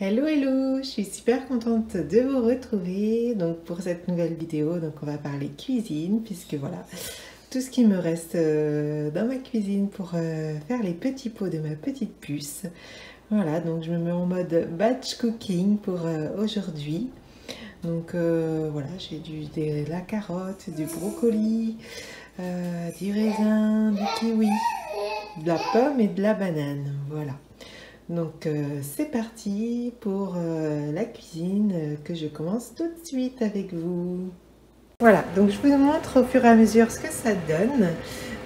Hello hello, je suis super contente de vous retrouver donc pour cette nouvelle vidéo. Donc on va parler cuisine puisque voilà tout ce qui me reste dans ma cuisine pour faire les petits pots de ma petite puce. Voilà, donc je me mets en mode batch cooking pour aujourd'hui. Donc voilà, j'ai de la carotte, du brocoli, du raisin, du kiwi, de la pomme et de la banane. Voilà. Donc c'est parti pour la cuisine que je commence tout de suite avec vous. Voilà, donc je vous montre au fur et à mesure ce que ça donne.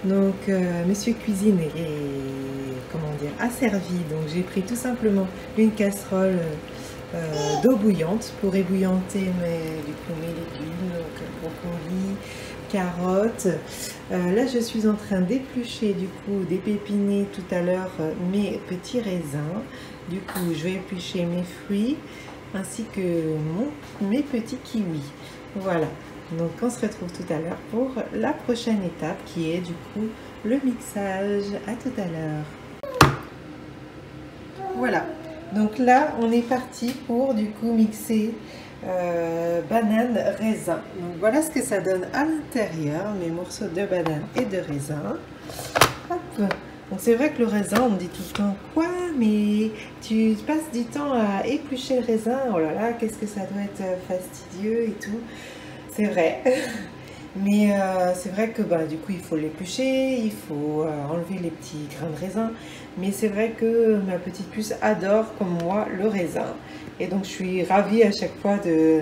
Donc Monsieur Cuisine est, comment dire, asservi. Donc j'ai pris tout simplement une casserole d'eau bouillante pour ébouillanter mes légumes, donc brocoli, carottes. Là je suis en train d'éplucher du coup, d'épépiner tout à l'heure mes petits raisins. Du coup je vais éplucher mes fruits ainsi que mes petits kiwis. Voilà, donc on se retrouve tout à l'heure pour la prochaine étape qui est du coup le mixage. À tout à l'heure. Voilà, donc là on est parti pour du coup mixer banane raisin. Donc voilà ce que ça donne à l'intérieur, mes morceaux de banane et de raisin. Hop. Donc c'est vrai que le raisin, on me dit tout le temps, quoi, mais tu passes du temps à éplucher le raisin, oh là là, qu'est-ce que ça doit être fastidieux et tout. C'est vrai. Mais c'est vrai que bah, du coup il faut l'éplucher, il faut enlever les petits grains de raisin. Mais c'est vrai que ma petite puce adore comme moi le raisin. Et donc je suis ravie à chaque fois de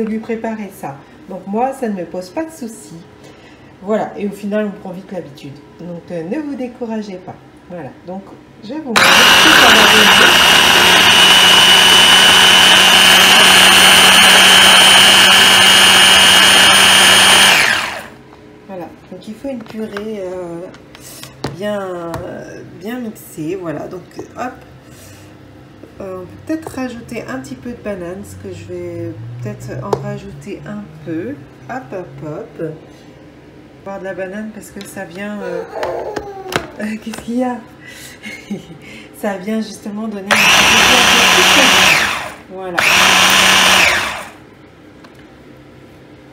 lui préparer ça. Donc moi ça ne me pose pas de soucis. Voilà, et au final on prend vite l'habitude. Donc ne vous découragez pas. Voilà, donc je vous montre ce que ça va donner. Voilà, donc il faut une purée bien mixée. Voilà, donc hop, on peut peut-être rajouter un petit peu de banane, ce que je vais peut-être en rajouter un peu. Hop, hop, hop. Par de la banane parce que ça vient... qu'est-ce qu'il y a? Ça vient justement donner un petit peu. Voilà.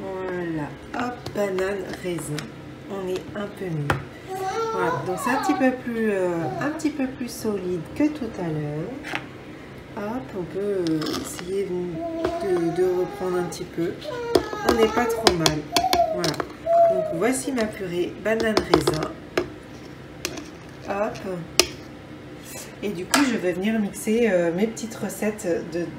Voilà, hop, banane, raisin. On est un peu mieux. Voilà, donc c'est un petit peu plus solide que tout à l'heure. Hop, on peut essayer de reprendre un petit peu. On n'est pas trop mal. Voilà. Donc voici ma purée banane raisin. Hop. Et du coup, je vais venir mixer mes petites recettes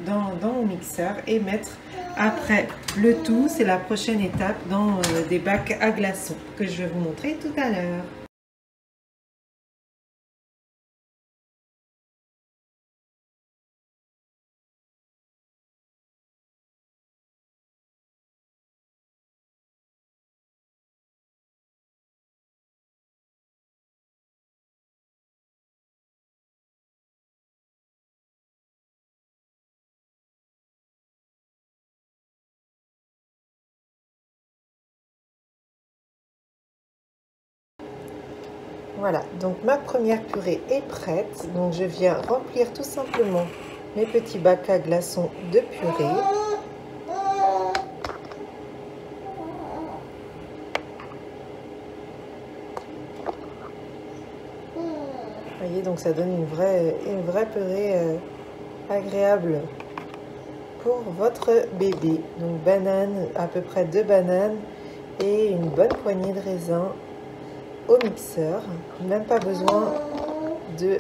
dans mon mixeur et mettre après le tout, c'est la prochaine étape, dans des bacs à glaçons que je vais vous montrer tout à l'heure. Voilà, donc ma première purée est prête. Donc je viens remplir tout simplement mes petits bacs à glaçons de purée. Vous voyez, donc ça donne une vraie purée agréable pour votre bébé. Donc banane, à peu près 2 bananes et une bonne poignée de raisin au mixeur. Même pas besoin de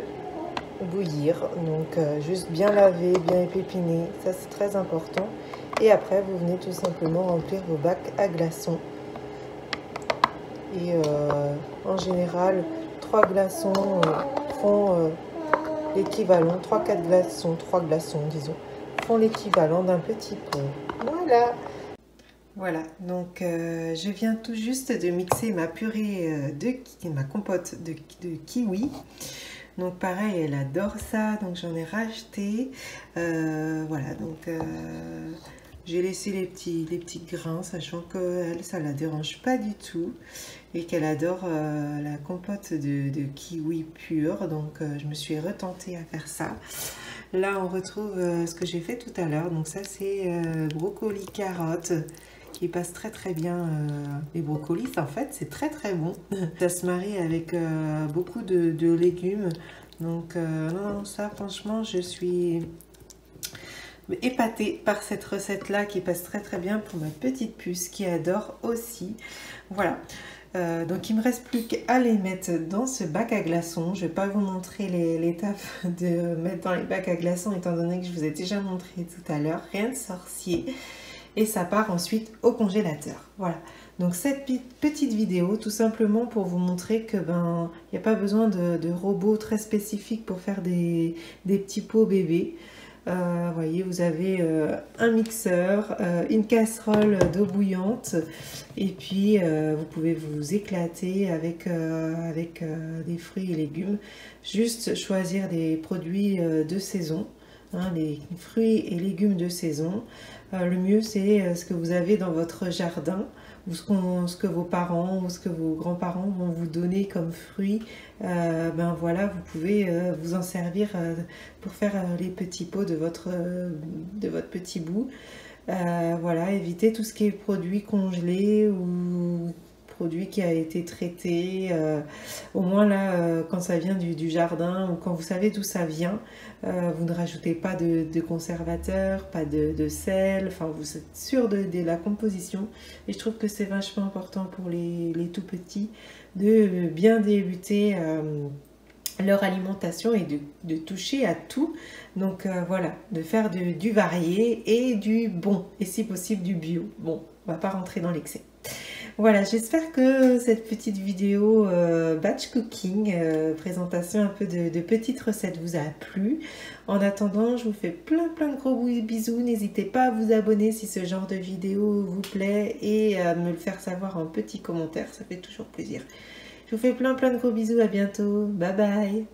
bouillir, donc juste bien laver, bien épépiner, ça c'est très important. Et après vous venez tout simplement remplir vos bacs à glaçons. Et en général 3 glaçons font l'équivalent, 3-4 glaçons, 3 glaçons disons, font l'équivalent d'un petit pot. Voilà. Voilà, donc je viens tout juste de mixer ma purée ma compote de kiwi. Donc pareil, elle adore ça, donc j'en ai racheté. Voilà, donc J'ai laissé les petits grains, sachant qu'elle, ça la dérange pas du tout et qu'elle adore la compote de kiwi pur. Donc, je me suis retentée à faire ça. Là, on retrouve ce que j'ai fait tout à l'heure. Donc, ça, c'est brocoli carotte qui passe très bien. Les brocolis, en fait, c'est très bon. Ça se marie avec beaucoup de légumes. Donc, non, ça, franchement, je suis épatée par cette recette là qui passe très bien pour ma petite puce qui adore aussi. Voilà, donc il me reste plus qu'à les mettre dans ce bac à glaçons. Je vais pas vous montrer l'étape de mettre dans les bacs à glaçons étant donné que je vous ai déjà montré tout à l'heure, rien de sorcier, et ça part ensuite au congélateur. Voilà, donc cette petite vidéo tout simplement pour vous montrer que il n'y a pas besoin de robots très spécifiques pour faire des petits pots bébés. Voyez, vous avez un mixeur, une casserole d'eau bouillante et puis vous pouvez vous éclater avec des fruits et légumes. Juste choisir des produits de saison, hein, les fruits et légumes de saison. Le mieux c'est ce que vous avez dans votre jardin ou ce que vos parents ou ce que vos grands-parents vont vous donner comme fruits. Voilà, vous pouvez vous en servir pour faire les petits pots de votre petit bout. Voilà, évitez tout ce qui est produits congelés ou produit qui a été traité, au moins là quand ça vient du jardin ou quand vous savez d'où ça vient, vous ne rajoutez pas de conservateur, pas de sel, enfin vous êtes sûr de la composition, et je trouve que c'est vachement important pour les tout petits de bien débuter leur alimentation et de toucher à tout. Donc voilà, de faire du varié et du bon, et si possible du bio. Bon, on va pas rentrer dans l'excès. Voilà, j'espère que cette petite vidéo batch cooking, présentation un peu de petites recettes vous a plu. En attendant, je vous fais plein de gros bisous. N'hésitez pas à vous abonner si ce genre de vidéo vous plaît et à me le faire savoir en petit commentaire, ça fait toujours plaisir. Je vous fais plein de gros bisous, à bientôt, bye bye.